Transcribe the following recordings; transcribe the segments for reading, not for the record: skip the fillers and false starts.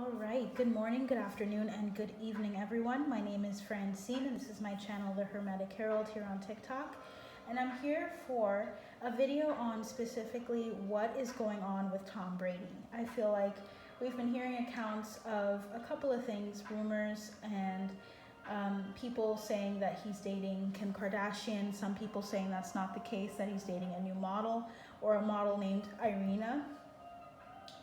All right, good morning, good afternoon, and good evening, everyone. My name is Francine, and this is my channel, The Hermetic Herald, here on TikTok. And I'm here for a video on specifically what is going on with Tom Brady. I feel like we've been hearing accounts of a couple of things, rumors, and people saying that he's dating Kim Kardashian, some people saying that's not the case, that he's dating a new model or a model named Irina,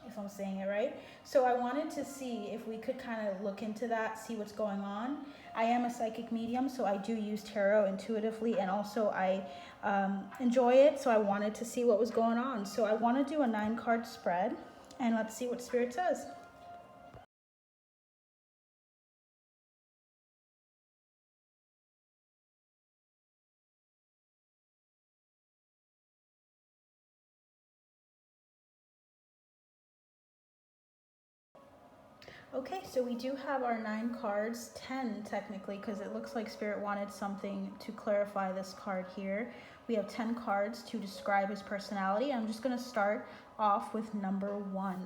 if I'm saying it right. So I wanted to see if we could kind of look into that, see what's going on. I am a psychic medium, so I do use tarot intuitively, and also I enjoy it, so I wanted to see what was going on. So I want to do a 9-card spread, and let's see what Spirit says. Okay, so we do have our 9 cards, 10 technically, because it looks like Spirit wanted something to clarify this card here. We have 10 cards to describe his personality. I'm just going to start off with number 1.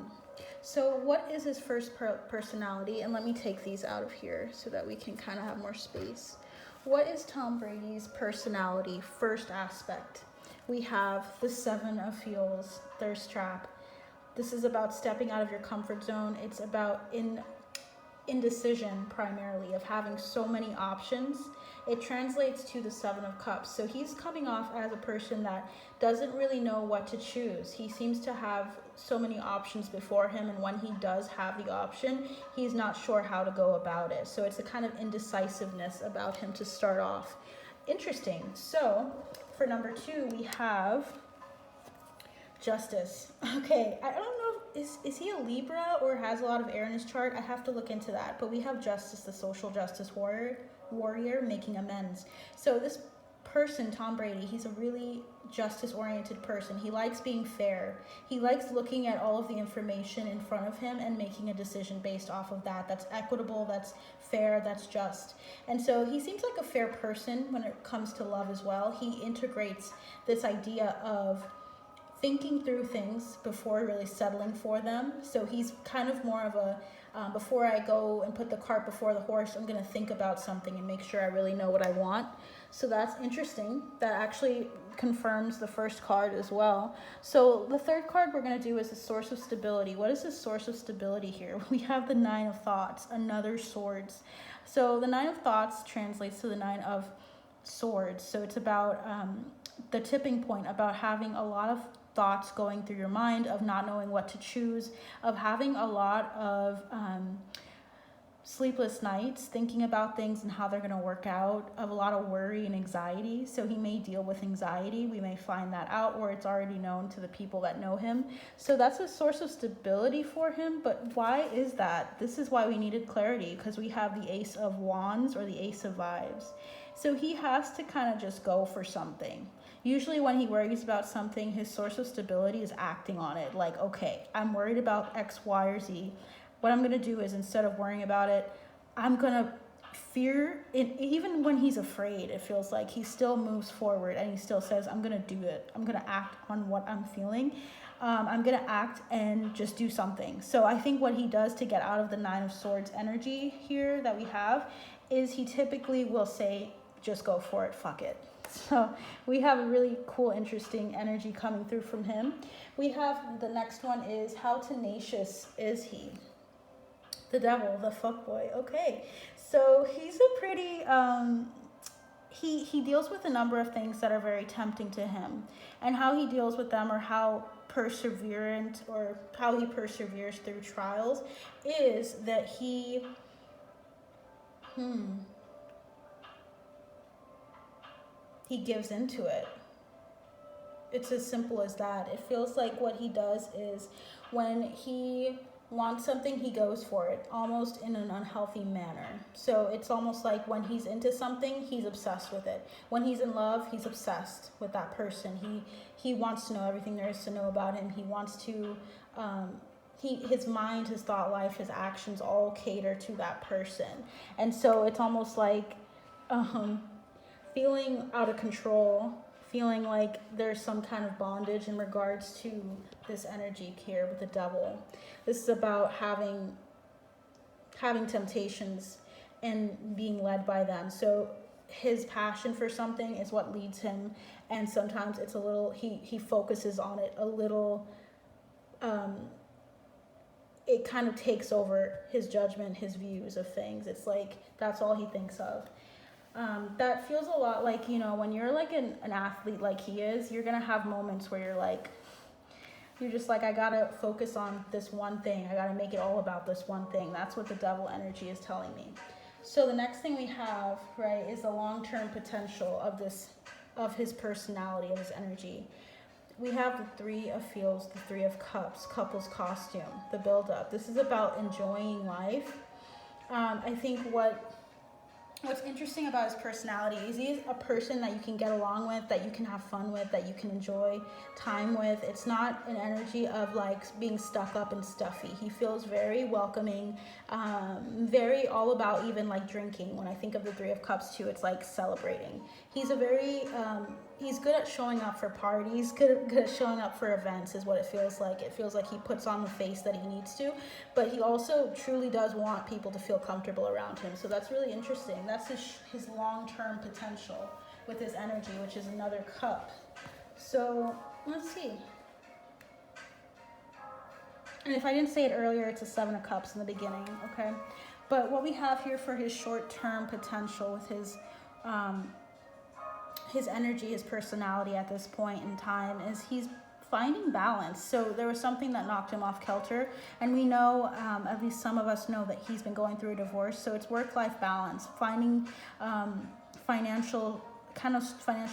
So what is his first personality? And let me take these out of here so that we can kind of have more space. What is Tom Brady's personality first aspect? We have the 7 of Fuels, thirst trap. This is about stepping out of your comfort zone. It's about indecision primarily, of having so many options. It translates to the 7 of Cups. So he's coming off as a person that doesn't really know what to choose. He seems to have so many options before him, and when he does have the option, he's not sure how to go about it. So it's a kind of indecisiveness about him to start off. Interesting. So for number 2, we have Justice. Okay, I don't know, is he a Libra or has a lot of air in his chart? I have to look into that. But we have Justice, the social justice warrior making amends. So this person, Tom Brady, he's a really justice-oriented person. He likes being fair. He likes looking at all of the information in front of him and making a decision based off of that. That's equitable, that's fair, that's just. And so he seems like a fair person when it comes to love as well. He integrates this idea of thinking through things before really settling for them. So he's kind of more of a, before I go and put the cart before the horse, I'm going to think about something and make sure I really know what I want. So that's interesting. That actually confirms the first card as well. So the third card we're going to do is the source of stability. What is the source of stability here? We have the 9 of Thoughts, another Swords. So the 9 of Thoughts translates to the 9 of Swords. So it's about the tipping point, about having a lot of thoughts going through your mind, of not knowing what to choose, of having a lot of sleepless nights, thinking about things and how they're going to work out, of a lot of worry and anxiety. So he may deal with anxiety. We may find that out, or it's already known to the people that know him. So that's a source of stability for him. But why is that? This is why we needed clarity, because we have the Ace of Wands or the Ace of Vibes. So he has to kind of just go for something. Usually when he worries about something, his source of stability is acting on it. Like, okay, I'm worried about X, Y, or Z. What I'm going to do is, instead of worrying about it, I'm going to fear it. Even when he's afraid, it feels like he still moves forward and he still says, I'm going to do it. I'm going to act on what I'm feeling. I'm going to act and just do something. So I think what he does to get out of the 9 of Swords energy here that we have is he typically will say, just go for it, fuck it. So we have a really cool, interesting energy coming through from him. We have the next one is, how tenacious is he? The Devil, the fuckboy. Okay, so he's a pretty, he deals with a number of things that are very tempting to him. And how he deals with them, or how perseverant, or how he perseveres through trials, is that he, he gives into it. It's as simple as that. It feels like what he does is, when he wants something, he goes for it, almost in an unhealthy manner. So it's almost like when he's into something, he's obsessed with it. When he's in love, he's obsessed with that person. He wants to know everything there is to know about him. He wants to, his mind, his thought life, his actions all cater to that person. And so it's almost like feeling out of control, feeling like there's some kind of bondage in regards to this energy here with the Devil. This is about having having temptations and being led by them. So his passion for something is what leads him, and sometimes it's a little, he focuses on it a little, it kind of takes over his judgment, his views of things. It's like that's all he thinks of. That feels a lot like, you know, when you're like an athlete like he is, you're gonna have moments where you're just like, I gotta focus on this one thing, I gotta make it all about this one thing. That's what the devil energy is telling me. So the next thing we have, right, is the long-term potential of his personality, of his energy. We have the Three of Fields, the Three of Cups, couples costume, the build-up. This is about enjoying life. I think what's interesting about his personality is he's a person that you can get along with, that you can have fun with, that you can enjoy time with. It's not an energy of like being stuck up and stuffy. He feels very welcoming, very all about even like drinking. When I think of the Three of Cups too, it's like celebrating. He's a very, he's good at showing up for parties, good at showing up for events is what it feels like. It feels like he puts on the face that he needs to, but he also truly does want people to feel comfortable around him. So that's really interesting. That's his long-term potential with his energy, which is another cup. So let's see. And if I didn't say it earlier, it's a Seven of Cups in the beginning, okay? But what we have here for his short-term potential with his energy, his personality at this point in time is he's finding balance. So there was something that knocked him off kilter, and we know, at least some of us know, that he's been going through a divorce. So it's work-life balance, finding financial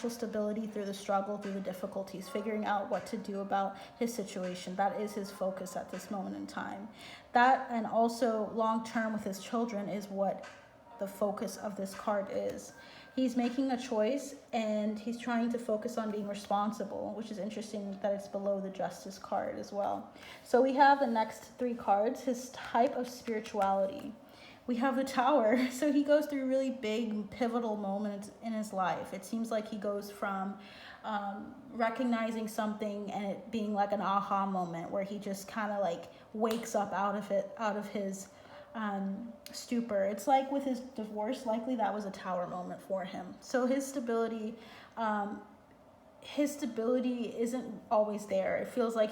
stability through the struggle, through the difficulties, figuring out what to do about his situation. That is his focus at this moment in time. That, and also long-term with his children, is what the focus of this card is. He's making a choice, and he's trying to focus on being responsible, which is interesting that it's below the Justice card as well. So we have the next three cards, his type of spirituality. We have the Tower. So he goes through really big, pivotal moments in his life. It seems like he goes from recognizing something and it being like an aha moment where he just kind of like wakes up out of his stupor. It's like with his divorce, likely that was a Tower moment for him. So his stability isn't always there. It feels like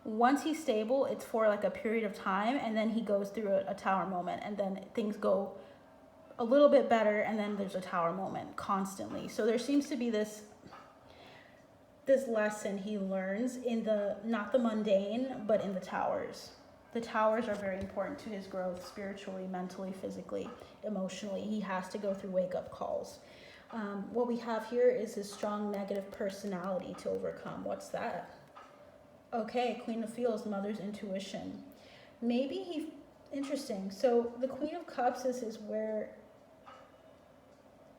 once he's stable, it's for like a period of time, and then he goes through a Tower moment, and then things go a little bit better, and then there's a Tower moment constantly. So there seems to be this lesson he learns in not the mundane, but in the Towers. The Towers are very important to his growth spiritually, mentally, physically, emotionally. He has to go through wake-up calls. What we have here is his strong negative personality to overcome. What's that? Okay, Queen of Fields, mother's intuition. Maybe interesting. So the Queen of Cups is where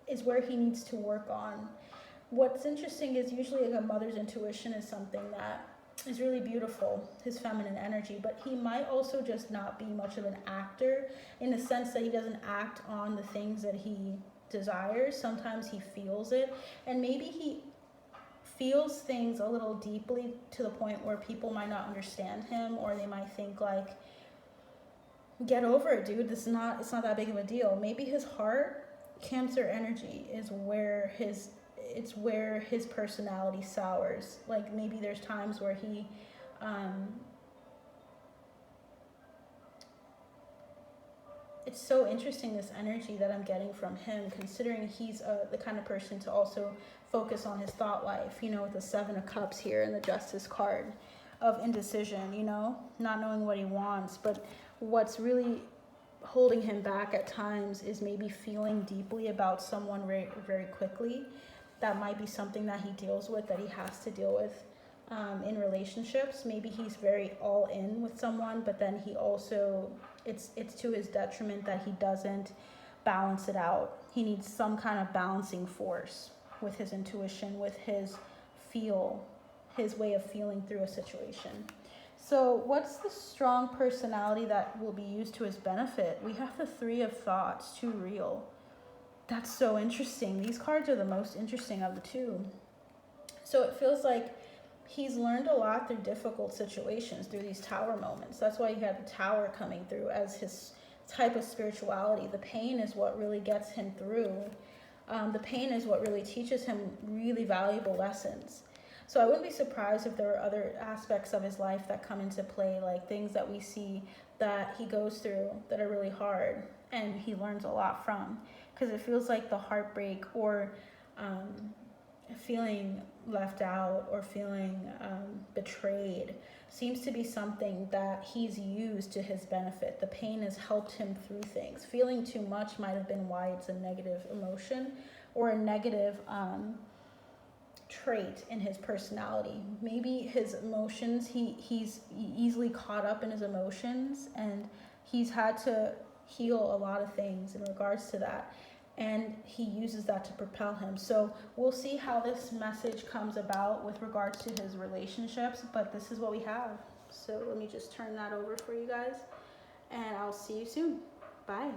he needs to work on. What's interesting is usually like a mother's intuition is something that is really beautiful, his feminine energy, but he might also just not be much of an actor, in the sense that he doesn't act on the things that he desires. Sometimes he feels it, and maybe he feels things a little deeply to the point where people might not understand him, or they might think like, get over it, dude, it's not that big of a deal. Maybe his heart, Cancer energy, is where his personality sours. Like maybe there's times where he it's so interesting, this energy that I'm getting from him, considering he's the kind of person to also focus on his thought life, you know, with the Seven of Cups here and the Justice card of indecision, you know, not knowing what he wants. But what's really holding him back at times is maybe feeling deeply about someone very, very quickly. That might be something that he deals with, that he has to deal with in relationships. Maybe he's very all in with someone, but then he also, it's to his detriment that he doesn't balance it out. He needs some kind of balancing force with his intuition, with his way of feeling through a situation. So what's the strong personality that will be used to his benefit? We have the Three of Thoughts, too real. That's so interesting. These cards are the most interesting of the two. So it feels like he's learned a lot through difficult situations, through these Tower moments. That's why you have the Tower coming through as his type of spirituality. The pain is what really gets him through. The pain is what really teaches him really valuable lessons. So I wouldn't be surprised if there are other aspects of his life that come into play, like things that we see that he goes through that are really hard and he learns a lot from. Because it feels like the heartbreak or feeling left out or feeling betrayed seems to be something that he's used to his benefit. The pain has helped him through things. Feeling too much might have been why it's a negative emotion or a negative trait in his personality. Maybe his emotions, he's easily caught up in his emotions, and he's had to heal a lot of things in regards to that, and he uses that to propel him. So we'll see how this message comes about with regards to his relationships, but this is what we have. So let me just turn that over for you guys, and I'll see you soon. Bye.